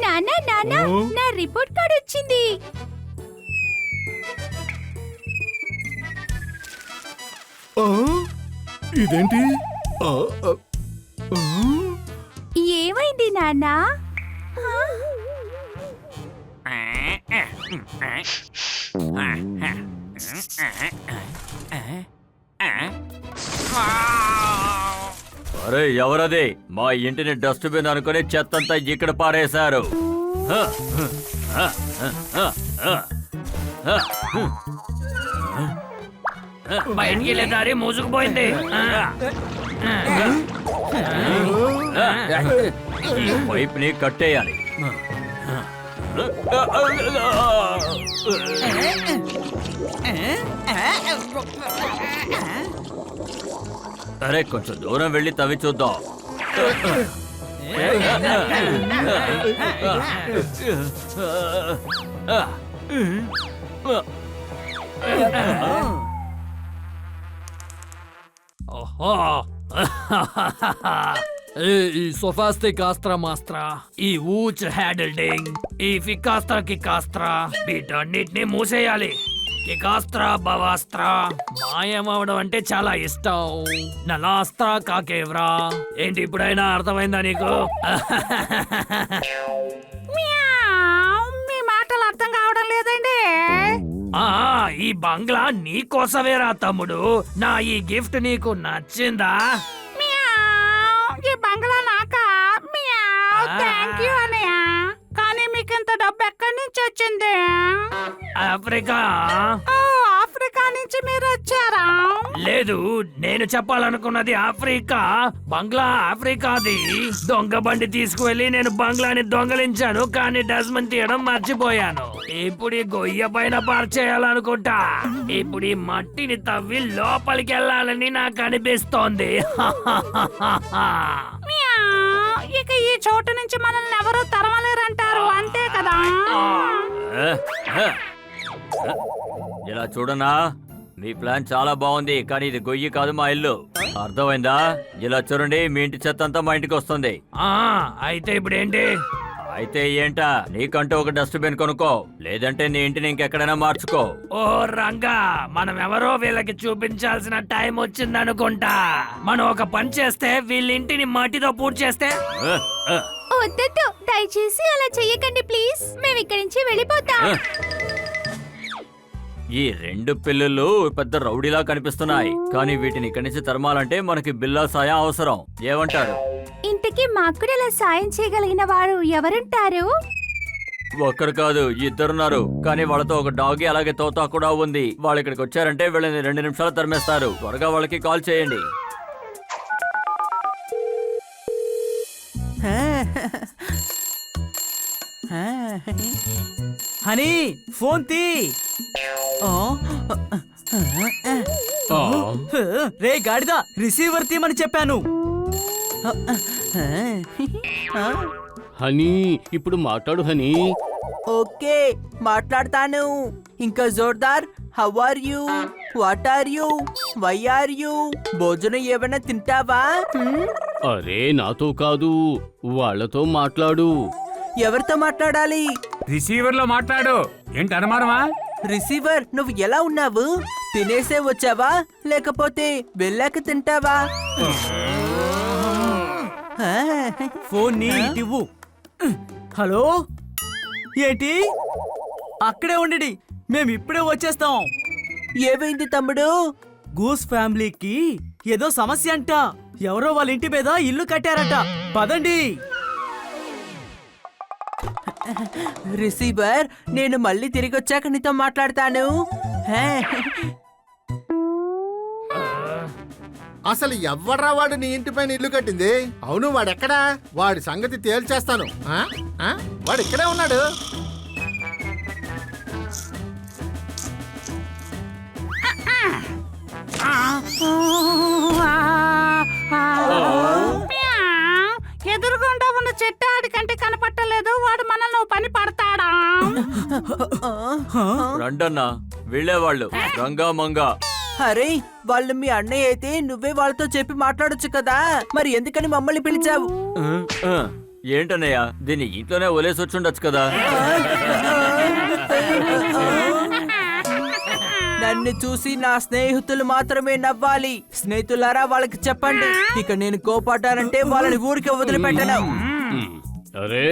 నానా నానా నా రిపోర్ట్ కార్డ్ వచ్చింది. ఇదేంటి? ఏమైంది నాన్నా? అరే ఎవరది? మా ఇంటిని డస్ట్బిన్ అనుకుని చెత్తంతా ఇక్కడ పారేశారు. బయటికి వెళ్ళే దారి మూసుకుపోయింది. ఈ పైప్ ని కట్టేయాలి. అరే కొంచెం దూరం వెళ్ళి తవ్వి చూద్దాం. ఈ సోఫాస్తే కాస్త్రా మాస్త్రా, ఈ ఊచ్ హ్యాండిల్డింగ్, ఈ ఫికాస్త్రా కికాస్త్రా, వీటన్నిటిని మూసేయాలి. కికాస్త్రా బవాస్త్రా మాయమవడం అంటే చాలా ఇష్టం. నలాస్త్రా కాకేవ్రా. ఏంటి ఇప్పుడైనా అర్థమైందా నీకు? మీ మాటలు అర్థం కావడం లేదండి. ఈ బంగ్లా నీకోసమేరా తమ్ముడు. నా ఈ గిఫ్ట్ నీకు నచ్చిందా? ఈ బంగ్లా నాకా? థాంక్యూ అన్నయ్య. కానీ మీకు ఇంత డబ్బు ఎక్కడి నుంచి వచ్చింది? ఆఫ్రికా. ఆఫ్రికా నుంచి మీరు వచ్చారా? లేదు, నేను చెప్పాలనుకున్నది ఆఫ్రికా. బంగ్లా ఆఫ్రికాది. దొంగ బండి తీసుకువెళ్ళి నేను బంగ్లాని దొంగలించాను, కానీ డస్ట్బిన్ తీయడం మర్చిపోయాను. ఇప్పుడు ఈ గొయ్య పైన పార్చేయాలనుకుంటా. ఇప్పుడు ఈ మట్టిని తవ్వి లోపలికి వెళ్ళాలని నాకు అనిపిస్తోంది. ఇక ఈ చోటు నుంచి మనల్ని ఎవరు తరమలేరంటారు, అంతే కదా? ఇలా చూడనా, మీ ప్లాన్ చాలా బాగుంది, కానీ ఇది గొయ్యి కాదు, మా ఇల్లు. అర్థమైందా? ఇలా చూడండి, మీ ఇంటి చెత్త అంతా మా ఇంటికి వస్తుంది. అయితే ఇప్పుడు ఏంటి? అయితే ఏంటా, నీకంటూ ఒక డస్ట్బిన్ కొనుక్కో, లేదంటే నీ ఇంటిని ఇంకెక్కడైనా మార్చుకో. ఓ రంగా, మనం ఎవరో వీళ్ళకి చూపించాల్సిన టైం వచ్చిందనుకుంటా. మనం ఒక పని చేస్తే వీళ్ళింటిని మట్టితో పూర్తి చేస్తే. వద్దొద్దు, దయచేసి అలా చెయ్యకండి ప్లీజ్. మేము ఇక్కడి నుంచి వెళ్ళిపోతాం. ఈ రెండు పిల్లులు పెద్ద రౌడీలా కనిపిస్తున్నాయి, కానీ వీటిని ఇక్కడి నుంచి తరమాలంటే మనకి బిల్లా సాయం అవసరం. ఏమంటారు? ఇంతకీ మాకు కూడా ఇలా సాయం చేయగలిగిన వారు ఎవరుంటారు? ఒక్కరు కాదు, ఇద్దరున్నారు. కానీ వాళ్ళతో ఒక డాగి అలాగే తోతా కూడా ఉంది. వాళ్ళు ఇక్కడికి వచ్చారంటే వీళ్ళని 2 నిమిషాలు తరిమేస్తారు. త్వరగా వాళ్ళకి కాల్ చేయండి. హనీ, ఫోన్ తీ. రే గాడిదా, రిసీవర్ తీయమని చెప్పాను. హనీ, ఇప్పుడు మాట్లాడు హనీ. ఓకే, మాట్లాడతాను. ఇంకా Jordar, how are you, what are you, why are you? భోజనం ఏమైనా తింటావా? అరే నాతో కాదు, వాళ్ళతో మాట్లాడు. ఎవరితో మాట్లాడాలి? రిసీవర్ లో మాట్లాడు. ఏంటి అనుమానమా? రిసీవర్, నువ్వు ఎలా ఉన్నావు? తినేసే వచ్చావా లేకపోతే వెళ్ళాక తింటావా? ఫోన్ నీ ఇవ్వు. హలో, ఏంటి? అక్కడే ఉండండి, మేము ఇప్పుడే వచ్చేస్తాం. ఏమైంది తమ్ముడు? గూస్ ఫ్యామిలీకి ఏదో సమస్య అంట. ఎవరో వాళ్ళ ఇంటి మీద ఇల్లు కట్టారట. పదండి. రిసీవర్, నేను మళ్ళీ తిరిగి వచ్చాక నీతో మాట్లాడతాను. హే. అసలు ఎవ్వడ్రా వాడు నీ ఇంటి పైన ఇల్లు కట్టింది? అవును, వాడెక్కడా? వాడి సంగతి తేల్చేస్తాను. వాడు ఇక్కడే ఉన్నాడు. ఎదురుగుండా ఉన్న చెట్టు ఆడికంటే కనపట్టలేదు. వాడు మనల్ని ఓ పని పడతాడా? రండన్నా, వెళ్ళేవాళ్ళు రంగా మంగా. అరే, వాళ్ళు మీ అన్నయ్య అయితే నువ్వే వాళ్ళతో చెప్పి మాట్లాడొచ్చు కదా. మరి ఎందుకని మమ్మల్ని పిలిచావు? ఏంటన్నయ్య, దీన్ని ఇంట్లోనే వదిలేసి వచ్చుండొచ్చు కదా. నన్ను చూసి నా స్నేహితులు మాత్రమే నవ్వాలి. స్నేహితులారా, వాళ్ళకి చెప్పండి, ఇక నేను కోపడ్డానంటే వాళ్ళని ఊరికి వదిలిపెట్టను. అరే,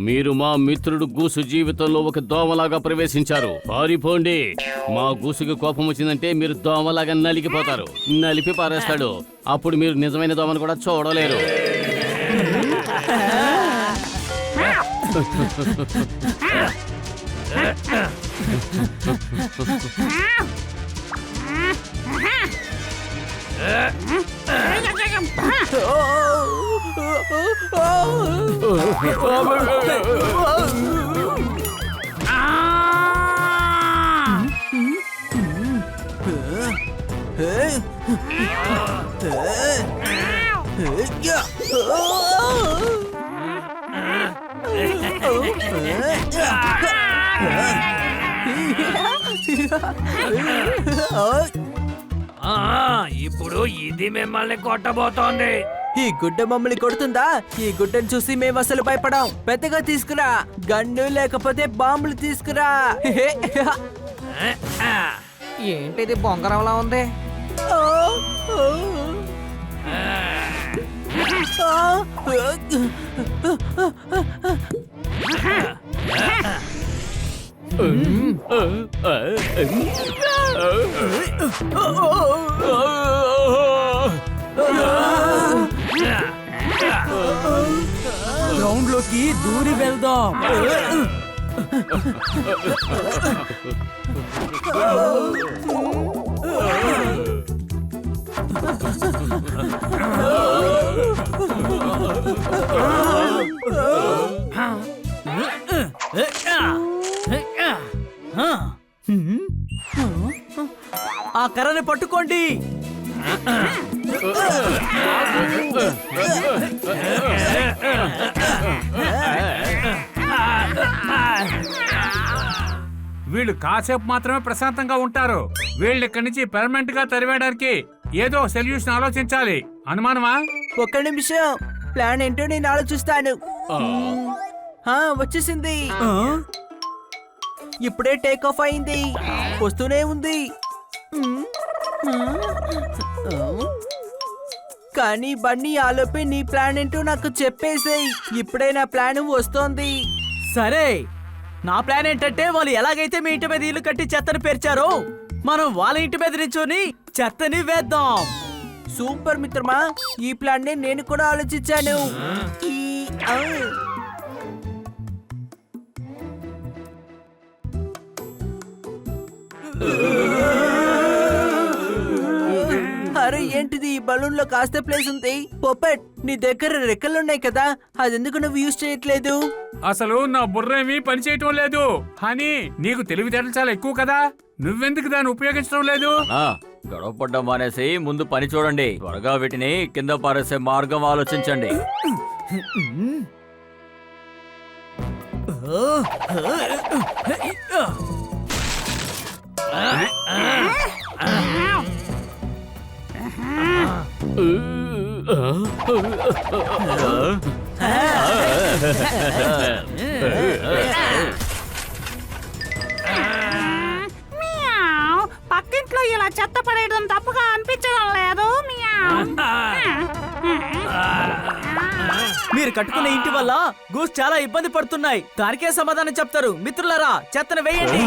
మీరు మా మిత్రుడు గూసు జీవితంలో ఒక దోమలాగా ప్రవేశించారు. పారిపోండి. మా గూసుకి కోపం వచ్చిందంటే మీరు దోమలాగా నలిగిపోతారు. నలిపి పారేస్తాడు. అప్పుడు మీరు నిజమైన దోమను కూడా చూడలేరు. ఇప్పుడు ఇది మిమ్మల్ని కొట్టబోతోంది. ఈ గుడ్డ మమ్మల్ని కొడుతుందా? ఈ గుడ్డను చూసి మేము అసలు భయపడాం. పెద్దగా తీసుకురా. గన్ను లేకపోతే బాంబులు తీసుకురా. ఏంటిది బొంగరంలా ఉంది? గ్రౌండ్ లోకి దూరి వెళ్దాం. ఆ కర్రని పట్టుకోండి. వీళ్ళు కాసేపు మాత్రమే ప్రశాంతంగా ఉంటారు. వీళ్ళు ఇక్కడి నుంచి పర్మనెంట్ గా తరివేయడానికి ఏదో సొల్యూషన్ ఆలోచించాలి. అనుమానమా? ఒక్క నిమిషం, ప్లాన్ ఏంటో నేను ఆలోచిస్తాను. వచ్చేసింది. ఇప్పుడే టేక్ ఆఫ్ అయింది. వస్తూనే ఉంది. కానీ బన్నీ, ఆలోపే నీ ప్లాన్ ఏంటో నాకు చెప్పేసేయ్. ఇప్పుడే నా ప్లాన్ వస్తోంది. సరే, నా ప్లాన్ ఏంటంటే వాళ్ళు ఎలాగైతే మీ ఇంటి మీద ఇల్లు కట్టి చెత్తని పేర్చారో మనం వాళ్ళ ఇంటి మీద నించొని చెత్తని వేద్దాం. సూపర్ మిత్రమా, ఈ ప్లాన్ నేను కూడా ఆలోచించాను. అరే, ఏంటిది? ఈ బలూన్ లో కాస్త ప్లేస్ ఉంది. పొపెట్, నీ దగ్గర రెక్కలున్నాయి కదా, అదెందుకు నువ్వు యూజ్ చేయట్లేదు? అసలు నా బుర్రేమీ పనిచేయటం లేదు. కానీ నీకు తెలివితేటలు చాలా ఎక్కువ కదా, నువ్వెందుకు దాన్ని ఉపయోగించడం లేదు? గొడవ పడ్డం మానేసి ముందు పని చూడండి. త్వరగా వీటిని కింద పారేసే మార్గం ఆలోచించండి. పక్కింట్లో ఇలా చెత్త పడేయడం తప్పుగా అనిపించడం లేదు. మీరు కట్టుకున్న ఇంటి వల్ల గూస్ చాలా ఇబ్బంది పడుతున్నాయి. దానికే సమాధానం చెప్తారు. మిత్రులారా, చెత్తను వేయండి.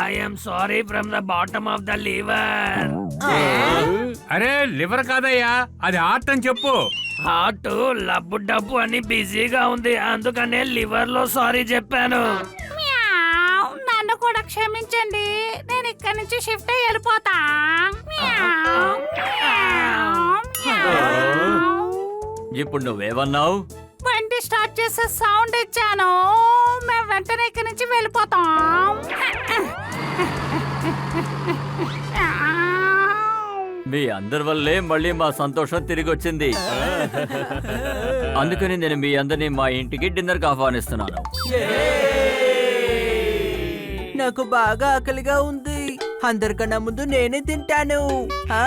I am sorry from the bottom of the liver. అరే లివర్ కాదయ్యా, అది హార్ట్ అని చెప్పు. హార్ట్ లబ్బు డబ్బు అని బిజీగా ఉంది, అందుకనే లివర్ లో సారీ చెప్పాను. మ్యావ్. నన్ను కూడా క్షమించండి, నేను ఇక్కడి నుంచి షిఫ్ట్ అయ్యి వెళ్ళిపోతా. మ్యావ్. మ్యావ్. మ్యావ్. ఇప్పుడు నువ్వేమన్నావు? బండి స్టార్ట్ చేసే సౌండ్ ఇచ్చాను. మేము వెంటనే ఇక్కడి నుంచి వెళ్ళిపోతాం. మీ అందరి వల్లే మళ్ళీ మా సంతోషం తిరిగి వచ్చింది. అందుకని నేను మీ అందరినీ మా ఇంటికి డిన్నర్కి ఆహ్వానిస్తున్నాను. నాకు బాగా ఆకలిగా ఉంది. అందరికన్నా ముందు నేనే తింటాను. ఆ.